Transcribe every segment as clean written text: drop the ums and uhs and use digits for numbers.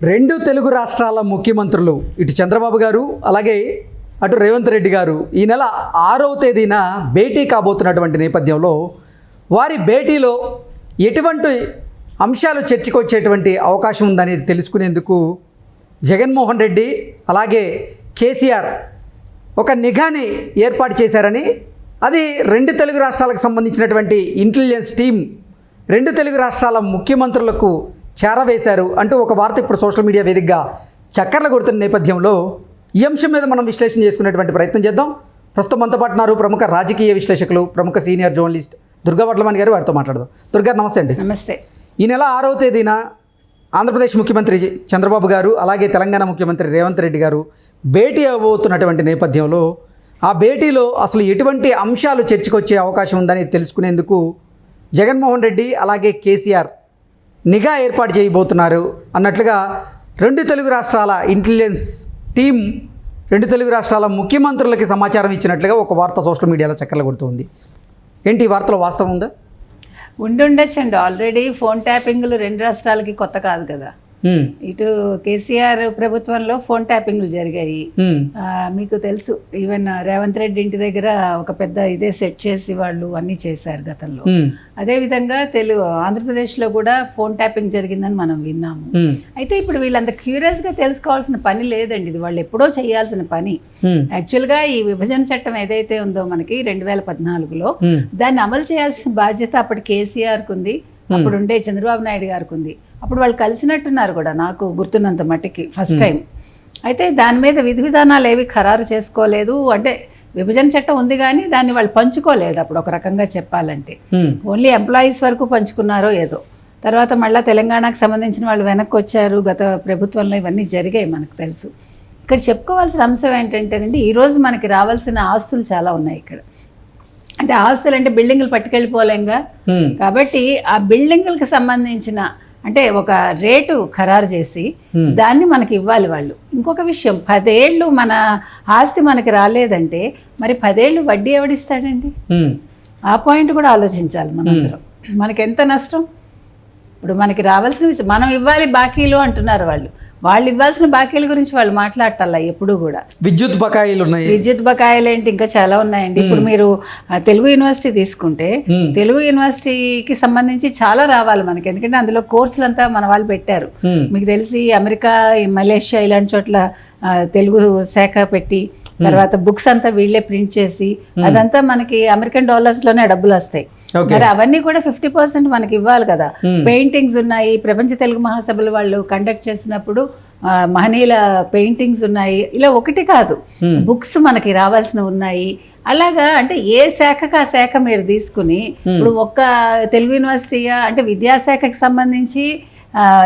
రెండు తెలుగు రాష్ట్రాల ముఖ్యమంత్రులు ఇటు చంద్రబాబు గారు అలాగే అటు రేవంత్ రెడ్డి గారు ఈ నెల 6వ తేదీన భేటీ కాబోతున్నటువంటి నేపథ్యంలో వారి భేటీలో ఎటువంటి అంశాలు చర్చకు వచ్చేటువంటి అవకాశం ఉందనేది తెలుసుకునేందుకు జగన్మోహన్ రెడ్డి అలాగే కేసీఆర్ ఒక నిఘాని ఏర్పాటు చేశారని, అది రెండు తెలుగు రాష్ట్రాలకు సంబంధించినటువంటి ఇంటెలిజెన్స్ టీం రెండు తెలుగు రాష్ట్రాల ముఖ్యమంత్రులకు చేరవేశారు అంటూ ఒక వార్త ఇప్పుడు సోషల్ మీడియా వేదికగా చక్కర్లు కొడుతున్న నేపథ్యంలో ఈ అంశం మీద మనం విశ్లేషణ చేసుకునేటువంటి ప్రయత్నం చేద్దాం. ప్రస్తుతం మనతో పాటు ఉన్నారు ప్రముఖ రాజకీయ విశ్లేషకులు, ప్రముఖ సీనియర్ జర్నలిస్ట్ దుర్గా వడ్లమణి గారు. వారితో మాట్లాడదాం. దుర్గా, నమస్తే అండి. నమస్తే. ఈ నెల 6వ తేదీన ఆంధ్రప్రదేశ్ ముఖ్యమంత్రి చంద్రబాబు గారు అలాగే తెలంగాణ ముఖ్యమంత్రి రేవంత్ రెడ్డి గారు భేటీ అవబోతున్నటువంటి నేపథ్యంలో ఆ భేటీలో అసలు ఎటువంటి అంశాలు చర్చకొచ్చే అవకాశం ఉందని తెలుసుకునేందుకు జగన్మోహన్ రెడ్డి అలాగే కేసీఆర్ నిఘా ఏర్పాటు చేయబోతున్నారు అన్నట్లుగా రెండు తెలుగు రాష్ట్రాల ఇంటెలిజెన్స్ టీం రెండు తెలుగు రాష్ట్రాల ముఖ్యమంత్రులకి సమాచారం ఇచ్చినట్లుగా ఒక వార్త సోషల్ మీడియాలో చక్కర్లు కొడుతుంది. ఏంటి ఈ వార్తలో వాస్తవం ఉందా? ఉండొచ్చండి. ఆల్రెడీ ఫోన్ ట్యాపింగ్లు రెండు రాష్ట్రాలకి కొత్త కాదు కదా. ఇటు కేసీఆర్ ప్రభుత్వంలో ఫోన్ ట్యాపింగ్లు జరిగాయి. మీకు తెలుసు, ఈవెన్ రేవంత్ రెడ్డి ఇంటి దగ్గర ఒక పెద్ద ఇదే సెట్ చేసి వాళ్ళు అన్నీ చేశారు గతంలో. అదేవిధంగా ఆంధ్రప్రదేశ్లో కూడా ఫోన్ ట్యాపింగ్ జరిగిందని మనం విన్నాము. అయితే ఇప్పుడు వీళ్ళంత క్యూరియస్గా తెలుసుకోవాల్సిన పని లేదండి, ఇది వాళ్ళు ఎప్పుడో చేయాల్సిన పని. యాక్చువల్గా ఈ విభజన చట్టం ఏదైతే ఉందో మనకి 2014లో దాన్ని అమలు చేయాల్సిన బాధ్యత అప్పటి కేసీఆర్కు ఉంది, అప్పుడు ఉండే చంద్రబాబు నాయుడు గారికి ఉంది. అప్పుడు వాళ్ళు కలిసినట్టున్నారు కూడా, నాకు గుర్తున్నంత మట్టికి ఫస్ట్ టైం. అయితే దాని మీద విధి విధానాలు ఏవి ఖరారు చేసుకోలేదు. అంటే విభజన చట్టం ఉంది కానీ దాన్ని వాళ్ళు పంచుకోలేదు అప్పుడు, ఒక రకంగా చెప్పాలంటే. ఓన్లీ ఎంప్లాయీస్ వరకు పంచుకున్నారో ఏదో. తర్వాత మళ్ళీ తెలంగాణకు సంబంధించిన వాళ్ళు వెనక్కి వచ్చారు గత ప్రభుత్వంలో. ఇవన్నీ జరిగాయి మనకు తెలుసు. ఇక్కడ చెప్పుకోవాల్సిన అంశం ఏంటంటేనండి, ఈరోజు మనకి రావాల్సిన ఆస్తులు చాలా ఉన్నాయి ఇక్కడ. అంటే ఆస్తులు అంటే బిల్డింగ్లు పట్టుకెళ్ళిపోలేంగా, కాబట్టి ఆ బిల్డింగ్లకు సంబంధించిన అంటే ఒక రేటు ఖరారు చేసి దాన్ని మనకి ఇవ్వాలి వాళ్ళు. ఇంకొక విషయం, 10 ఏళ్ళు మన ఆస్తి మనకి రాలేదంటే మరి 10 ఏళ్ళు వడ్డీ ఎవడిస్తాడండి? ఆ పాయింట్ కూడా ఆలోచించాలి మనందరం. మనకి ఎంత నష్టం? ఇప్పుడు మనకి రావాల్సిన మనం ఇవ్వాలి బాకీలు అంటున్నారు వాళ్ళు ఇవ్వాల్సిన బాకీల గురించి వాళ్ళు మాట్లాడటల్లా ఎప్పుడు కూడా. విద్యుత్ బకాయిలు ఉన్నాయి. విద్యుత్ బకాయిలు ఏంటి, ఇంకా చాలా ఉన్నాయండి. ఇప్పుడు మీరు తెలుగు యూనివర్సిటీ తీసుకుంటే తెలుగు యూనివర్సిటీకి సంబంధించి చాలా రావాలి మనకి, ఎందుకంటే అందులో కోర్సులు అంతా మన వాళ్ళు పెట్టారు. మీకు తెలిసి అమెరికా, మలేషియా ఇలాంటి చోట్ల తెలుగు శాఖ పెట్టి తర్వాత బుక్స్ అంతా వీళ్ళే ప్రింట్ చేసి అదంతా మనకి అమెరికన్ డాలర్స్లోనే డబ్బులు వస్తాయి. మరి అవన్నీ కూడా 50% మనకి ఇవ్వాలి కదా. పెయింటింగ్స్ ఉన్నాయి, ప్రపంచ తెలుగు మహాసభలు వాళ్ళు కండక్ట్ చేసినప్పుడు మహనీయుల పెయింటింగ్స్ ఉన్నాయి. ఇలా ఒకటి కాదు, బుక్స్ మనకి రావాల్సినవి ఉన్నాయి. అలాగా అంటే ఏ శాఖకు ఆ శాఖ మీరు తీసుకుని, ఇప్పుడు ఒక్క తెలుగు యూనివర్సిటీయా అంటే విద్యాశాఖకి సంబంధించి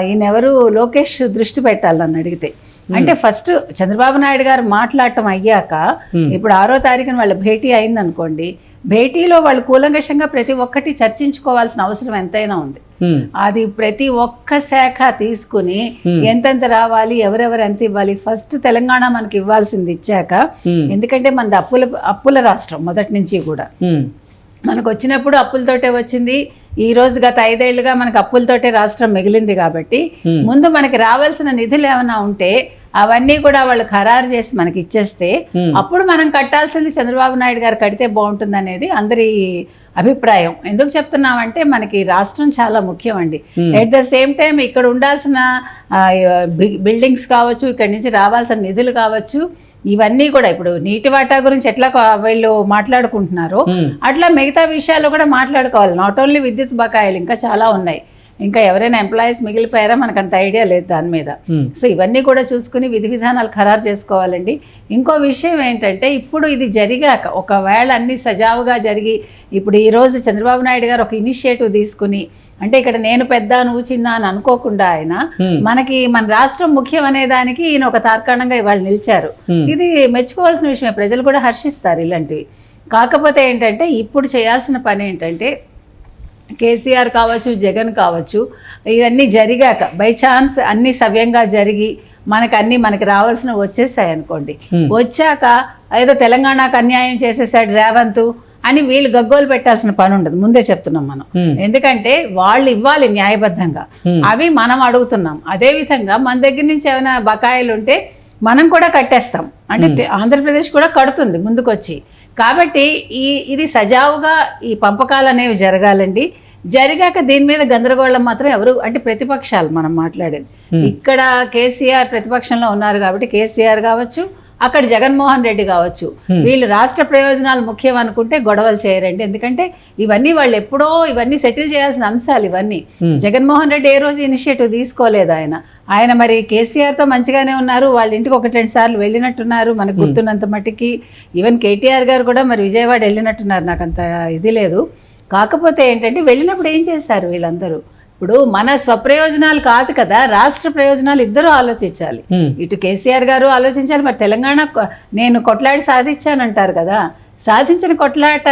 ఈయనెవరు లోకేష్ దృష్టి పెట్టాలి నన్ను అడిగితే. అంటే ఫస్ట్ చంద్రబాబు నాయుడు గారు మాట్లాడటం అయ్యాక, ఇప్పుడు 6వ తారీఖున వాళ్ళ భేటీ అయిందనుకోండి, భేటీలో వాళ్ళు కూలంకషంగా ప్రతి ఒక్కటి చర్చించుకోవాల్సిన అవసరం ఎంతైనా ఉంది. అది ప్రతి ఒక్క శాఖ తీసుకుని ఎంతెంత రావాలి, ఎవరెవరు ఎంత ఇవ్వాలి. ఫస్ట్ తెలంగాణ మనకి ఇవ్వాల్సింది ఇచ్చాక, ఎందుకంటే మనది అప్పుల రాష్ట్రం మొదటి నుంచి కూడా. మనకు వచ్చినప్పుడు అప్పులతోటే వచ్చింది. ఈ రోజు గత 5 ఏళ్లుగా మనకు అప్పులతోటే రాష్ట్రం మిగిలింది. కాబట్టి ముందు మనకి రావాల్సిన నిధులు ఏమైనా ఉంటే అవన్నీ కూడా వాళ్ళు ఖరారు చేసి మనకి ఇచ్చేస్తే అప్పుడు మనం కట్టాల్సింది చంద్రబాబు నాయుడు గారు కడితే బాగుంటుంది అనేది అందరి అభిప్రాయం. ఎందుకు చెప్తున్నామంటే మనకి రాష్ట్రం చాలా ముఖ్యం అండి. ఎట్ ద సేమ్ టైం ఇక్కడ ఉండాల్సిన బిల్డింగ్స్ కావచ్చు, ఇక్కడి నుంచి రావాల్సిన నిధులు కావచ్చు, ఇవన్నీ కూడా ఇప్పుడు నీటి వాటా గురించి ఎట్లా వీళ్ళు మాట్లాడుకుంటున్నారో అట్లా మిగతా విషయాలు కూడా మాట్లాడుకోవాలి. నాట్ ఓన్లీ విద్యుత్ బకాయిలు, ఇంకా చాలా ఉన్నాయి. ఇంకా ఎవరైనా ఎంప్లాయీస్ మిగిలిపోయారా మనకు అంత ఐడియా లేదు దాని మీద. సో ఇవన్నీ కూడా చూసుకుని విధి విధానాలు ఖరారు చేసుకోవాలండి. ఇంకో విషయం ఏంటంటే, ఇప్పుడు ఇది జరిగాక ఒకవేళ అన్ని సజావుగా జరిగి ఇప్పుడు ఈరోజు చంద్రబాబు నాయుడు గారు ఒక ఇనిషియేటివ్ తీసుకుని, అంటే ఇక్కడ నేను పెద్ద నువ్వు చిన్న అని అనుకోకుండా ఆయన మనకి మన రాష్ట్రం ముఖ్యం అనే దానికి ఈయన ఒక తార్కాణంగా ఇవాళ నిలిచారు. ఇది మెచ్చుకోవాల్సిన విషయమే, ప్రజలు కూడా హర్షిస్తారు ఇలాంటివి. కాకపోతే ఏంటంటే ఇప్పుడు చేయాల్సిన పని ఏంటంటే, కేసీఆర్ కావచ్చు, జగన్ కావచ్చు, ఇవన్నీ జరిగాక బై ఛాన్స్ అన్నీ సవ్యంగా జరిగి మనకి రావాల్సినవి వచ్చేసాయి అనుకోండి. వచ్చాక ఏదో తెలంగాణకు అన్యాయం చేసేసాడు రేవంత్, అని వీళ్ళు గగ్గోలు పెట్టాల్సిన పని ఉండదు, ముందే చెప్తున్నాం మనం. ఎందుకంటే వాళ్ళు ఇవ్వాలి న్యాయబద్ధంగా, అవి మనం అడుగుతున్నాం. అదేవిధంగా మన దగ్గర నుంచి ఏమైనా బకాయిలు ఉంటే మనం కూడా కట్టేస్తాం, అంటే ఆంధ్రప్రదేశ్ కూడా కడుతుంది ముందుకొచ్చి. కాబట్టి ఇది సజావుగా ఈ పంపకాలు అనేవి జరగాలండి. జరిగాక దీని మీద గందరగోళం మాత్రం ఎవరు, అంటే ప్రతిపక్షాలు మనం మాట్లాడేది. ఇక్కడ కేసీఆర్ ప్రతిపక్షంలో ఉన్నారు కాబట్టి కేసీఆర్ కావచ్చు, అక్కడ జగన్మోహన్ రెడ్డి కావచ్చు, వీళ్ళు రాష్ట్ర ప్రయోజనాలు ముఖ్యం అనుకుంటే గొడవలు చేయరండి. ఎందుకంటే ఇవన్నీ వాళ్ళు ఎప్పుడో ఇవన్నీ సెటిల్ చేయాల్సిన అంశాలు ఇవన్నీ. జగన్మోహన్ రెడ్డి ఏ రోజు ఇనిషియేటివ్ తీసుకోలేదు. ఆయన మరి కేసీఆర్తో మంచిగానే ఉన్నారు, వాళ్ళ ఇంటికి 1-2 సార్లు వెళ్ళినట్టున్నారు మనకు గుర్తున్నంత మట్టికి. ఈవెన్ కేటీఆర్ గారు కూడా మరి విజయవాడ వెళ్ళినట్టున్నారు, నాకు అంత ఇది లేదు. కాకపోతే ఏంటంటే వెళ్ళినప్పుడు ఏం చేశారు వీళ్ళందరూ, ఇప్పుడు మన స్వప్రయోజనాలు కాదు కదా, రాష్ట్ర ప్రయోజనాలు ఇద్దరు ఆలోచించాలి. ఇటు కేసీఆర్ గారు ఆలోచించాలి, మరి తెలంగాణ నేను కొట్లాడి సాధించానంటారు కదా, సాధించిన కొట్లాట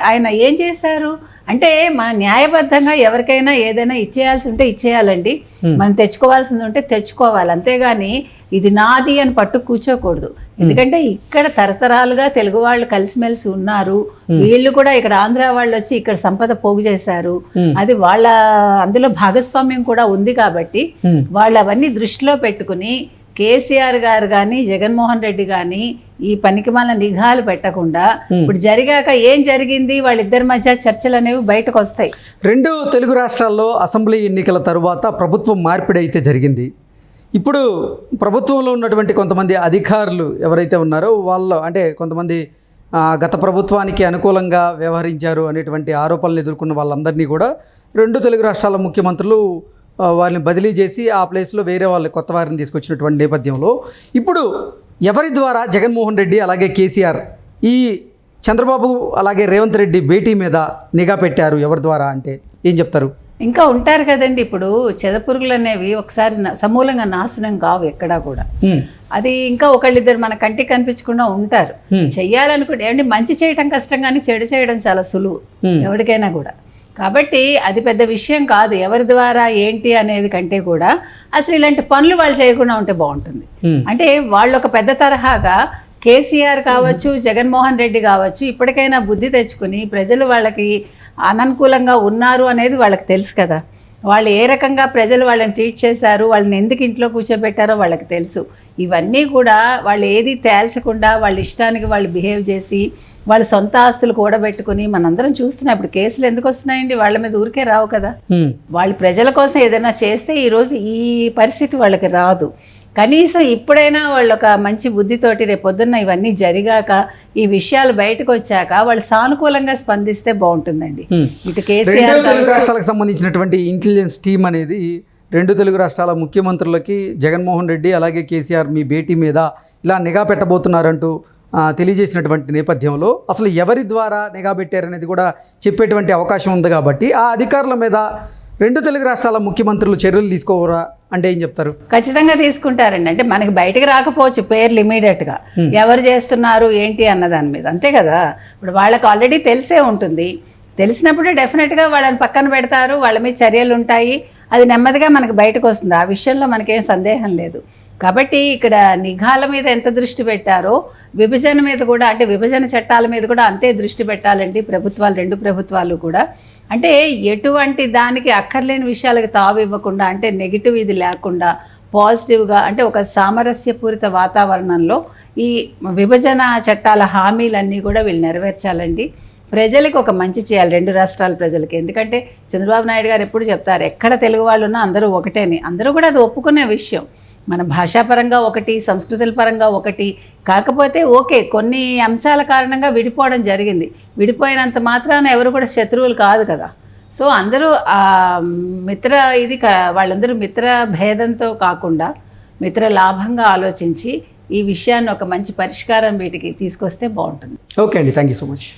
ఆయన ఏం చేశారు అంటే, మన న్యాయబద్ధంగా ఎవరికైనా ఏదైనా ఇచ్చేయాల్సి ఉంటే ఇచ్చేయాలండి, మనం తెచ్చుకోవాల్సింది ఉంటే తెచ్చుకోవాలి. అంతేగాని ఇది నాది అని పట్టు కూర్చోకూడదు. ఎందుకంటే ఇక్కడ తరతరాలుగా తెలుగు వాళ్ళు కలిసిమెలిసి ఉన్నారు, వీళ్ళు కూడా ఇక్కడ ఆంధ్ర వాళ్ళు వచ్చి ఇక్కడ సంపద పోగు చేశారు, అది వాళ్ళ అందులో భాగస్వామ్యం కూడా ఉంది. కాబట్టి వాళ్ళు అవన్నీ దృష్టిలో పెట్టుకుని కేసీఆర్ గారు కానీ జగన్మోహన్ రెడ్డి కానీ ఈ పనికిమాల నిఘాలు పెట్టకుండా, ఇప్పుడు జరిగాక ఏం జరిగింది వాళ్ళిద్దరి మధ్య చర్చలు అనేవి బయటకు వస్తాయి. 2 తెలుగు రాష్ట్రాల్లో అసెంబ్లీ ఎన్నికల తరువాత ప్రభుత్వం మార్పిడి అయితే జరిగింది. ఇప్పుడు ప్రభుత్వంలో ఉన్నటువంటి కొంతమంది అధికారులు ఎవరైతే ఉన్నారో వాళ్ళు, అంటే కొంతమంది గత ప్రభుత్వానికి అనుకూలంగా వ్యవహరించారు అనేటువంటి ఆరోపణలు ఎదుర్కొన్న వాళ్ళందరినీ కూడా 2 తెలుగు రాష్ట్రాల ముఖ్యమంత్రులు వాళ్ళని బదిలీ చేసి ఆ ప్లేస్లో వేరే వాళ్ళు కొత్త వారిని తీసుకొచ్చినటువంటి నేపథ్యంలో ఇప్పుడు ఎవరి ద్వారా జగన్మోహన్ రెడ్డి అలాగే కేసీఆర్ ఈ చంద్రబాబు అలాగే రేవంత్ రెడ్డి భేటీ మీద నిఘా పెట్టారు, ఎవరి ద్వారా అంటే ఏం చెప్తారు? ఇంకా ఉంటారు కదండి, ఇప్పుడు చెదపురుగులు అనేవి ఒకసారి సమూలంగా నాశనం కావు ఎక్కడా కూడా. అది ఇంకా ఒకళ్ళిద్దరు మన కంటికి కనిపించకుండా ఉంటారు. చెయ్యాలనుకుంటే ఏమంటే మంచి చేయడం కష్టం కానీ చెడు చేయడం చాలా సులువు ఎవరికైనా కూడా. కాబట్టి అది పెద్ద విషయం కాదు, ఎవరి ద్వారా ఏంటి అనేది కంటే కూడా అసలు ఇలాంటి పనులు వాళ్ళు చేయకుండా ఉంటే బాగుంటుంది. అంటే వాళ్ళు ఒక పెద్ద తరహాగా కేసీఆర్ కావచ్చు జగన్మోహన్ రెడ్డి కావచ్చు ఇప్పటికైనా బుద్ధి తెచ్చుకుని ప్రజలు వాళ్ళకి అననుకూలంగా ఉన్నారు అనేది వాళ్ళకి తెలుసు కదా, వాళ్ళు ఏ రకంగా ప్రజలు వాళ్ళని ట్రీట్ చేశారు, వాళ్ళని ఎందుకు ఇంట్లో కూర్చోబెట్టారో వాళ్ళకి తెలుసు. ఇవన్నీ కూడా వాళ్ళు ఏది తేల్చకుండా వాళ్ళ ఇష్టానికి వాళ్ళు బిహేవ్ చేసి వాళ్ళ సొంత ఆస్తులు కూడబెట్టుకుని మనందరం చూస్తున్నాం. ఇప్పుడు కేసులు ఎందుకు వస్తున్నాయండి, వాళ్ళ మీద ఊరికే రావు కదా. వాళ్ళు ప్రజల కోసం ఏదైనా చేస్తే ఈరోజు ఈ పరిస్థితి వాళ్ళకి రాదు. కనీసం ఇప్పుడైనా వాళ్ళు ఒక మంచి బుద్ధితోటి రేపొద్దున్న ఇవన్నీ జరిగాక ఈ విషయాలు బయటకు వచ్చాక వాళ్ళు సానుకూలంగా స్పందిస్తే బాగుంటుందండి. ఇటు కేసీఆర్ తెలుగు రాష్ట్రాలకు సంబంధించినటువంటి ఇంటెలిజెన్స్ టీం అనేది 2 తెలుగు రాష్ట్రాల ముఖ్యమంత్రులకి జగన్మోహన్ రెడ్డి అలాగే కేసీఆర్ మీ భేటీ మీద ఇలా నిఘా పెట్టబోతున్నారంటూ తెలియజేసినటువంటి నేపథ్యంలో అసలు ఎవరి ద్వారా నిఘా పెట్టారనేది కూడా చెప్పేటువంటి అవకాశం ఉంది. కాబట్టి ఆ అధికారుల మీద 2 తెలుగు రాష్ట్రాల ముఖ్యమంత్రులు చర్యలు తీసుకోవరా అంటే ఏం చెప్తారు? ఖచ్చితంగా తీసుకుంటారండి. అంటే మనకి బయటకు రాకపోవచ్చు పేర్లు ఇమీడియట్గా ఎవరు చేస్తున్నారు ఏంటి అన్న దాని మీద, అంతే కదా. ఇప్పుడు వాళ్ళకి ఆల్రెడీ తెలిసే ఉంటుంది, తెలిసినప్పుడు డెఫినెట్గా వాళ్ళని పక్కన పెడతారు, వాళ్ళ మీద చర్యలు ఉంటాయి, అది నెమ్మదిగా మనకు బయటకు వస్తుంది. ఆ విషయంలో మనకేం సందేహం లేదు. కాబట్టి ఇక్కడ నిఘాల మీద ఎంత దృష్టి పెట్టారో విభజన మీద కూడా, అంటే విభజన చట్టాల మీద కూడా అంతే దృష్టి పెట్టాలండి ప్రభుత్వాలు, 2 ప్రభుత్వాలు కూడా. అంటే ఎటువంటి దానికి అక్కర్లేని విషయాలకు తావు ఇవ్వకుండా, అంటే నెగిటివ్ ఇది లేకుండా పాజిటివ్గా, అంటే ఒక సామరస్యపూరిత వాతావరణంలో ఈ విభజన చట్టాల హామీలన్నీ కూడా వీళ్ళు నెరవేర్చాలండి. ప్రజలకు ఒక మంచి చేయాలి 2 రాష్ట్రాల ప్రజలకి. ఎందుకంటే చంద్రబాబు నాయుడు గారు ఎప్పుడు చెప్తారు, ఎక్కడ తెలుగు వాళ్ళు ఉన్నా అందరూ ఒకటేని. అందరూ కూడా అది ఒప్పుకునే విషయం. మన భాషాపరంగా ఒకటి, సంస్కృతుల పరంగా ఒకటి, కాకపోతే ఓకే కొన్ని అంశాల కారణంగా విడిపోవడం జరిగింది. విడిపోయినంత మాత్రాన ఎవరు కూడా శత్రువులు కాదు కదా. సో అందరూ వాళ్ళందరూ మిత్ర భేదంతో కాకుండా మిత్ర లాభంగా ఆలోచించి ఈ విషయాన్ని ఒక మంచి పరిష్కారం వీటికి తీసుకొస్తే బాగుంటుంది. ఓకే అండి, థ్యాంక్ యూ సో మచ్.